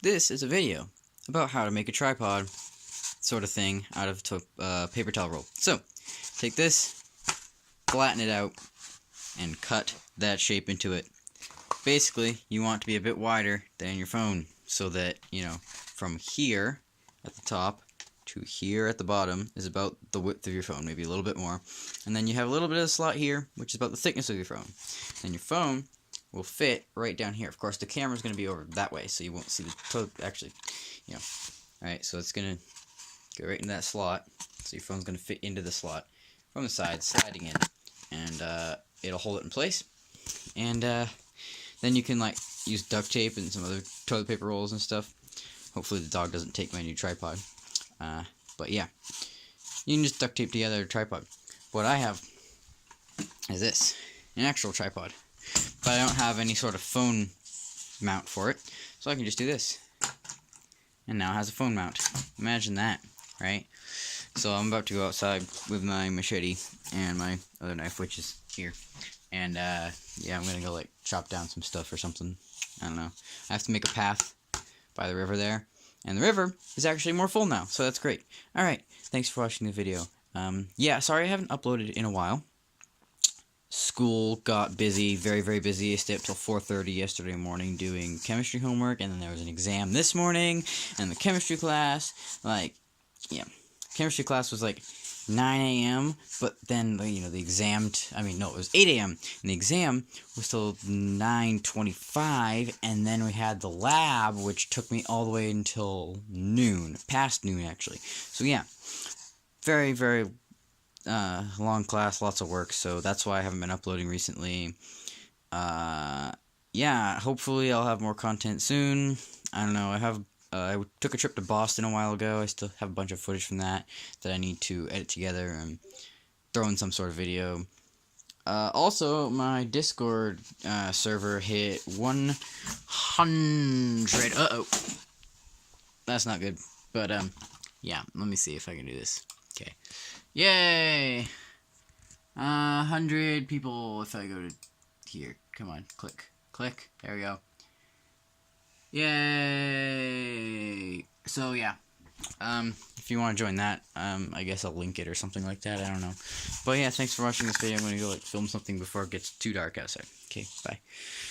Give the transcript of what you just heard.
This is a video about how to make a tripod sort of thing out of paper towel roll. So, take this, flatten it out, and cut that shape into it. Basically, you want it to be a bit wider than your phone, so that, from here at the top to here at the bottom is about the width of your phone, maybe a little bit more. And then you have a little bit of a slot here, which is about the thickness of your phone. And your phone will fit right down here. Of course, the camera's going to be over that way, so you won't see the toe, actually, Alright, so it's going to go right in that slot. So your phone's going to fit into the slot from the side, sliding in. And it'll hold it in place. And then you can, use duct tape and some other toilet paper rolls and stuff. Hopefully the dog doesn't take my new tripod. But yeah, you can just duct tape together a tripod. What I have is this, an actual tripod. But I don't have any sort of phone mount for it, so I can just do this. And now it has a phone mount. Imagine that, right? So I'm about to go outside with my machete and my other knife, which is here. And yeah, I'm gonna go chop down some stuff or something. I don't know. I have to make a path by the river there. And the river is actually more full now, so that's great. Alright, thanks for watching the video. Yeah, sorry I haven't uploaded in a while. School got busy, very, very busy. I stayed up till 4:30 yesterday morning doing chemistry homework, and then there was an exam this morning, and the chemistry class, chemistry class was 9 a.m., but then, the exam, it was 8 a.m., and the exam was till 9:25, and then we had the lab, which took me all the way until noon, past noon, actually. So, yeah, very, very long class, lots of work, so that's why I haven't been uploading recently. Yeah, hopefully I'll have more content soon. I don't know, I took a trip to Boston a while ago. I still have a bunch of footage from that I need to edit together and throw in some sort of video. Also, my Discord server hit 100. Uh-oh. That's not good. But, yeah, let me see if I can do this. Okay. Yay! 100 people if I go to here. Come on, click. Click. There we go. Yay! So, yeah. If you want to join that, I guess I'll link it or something like that. I don't know. But, yeah, thanks for watching this video. I'm going to go, film something before it gets too dark outside. Okay, bye.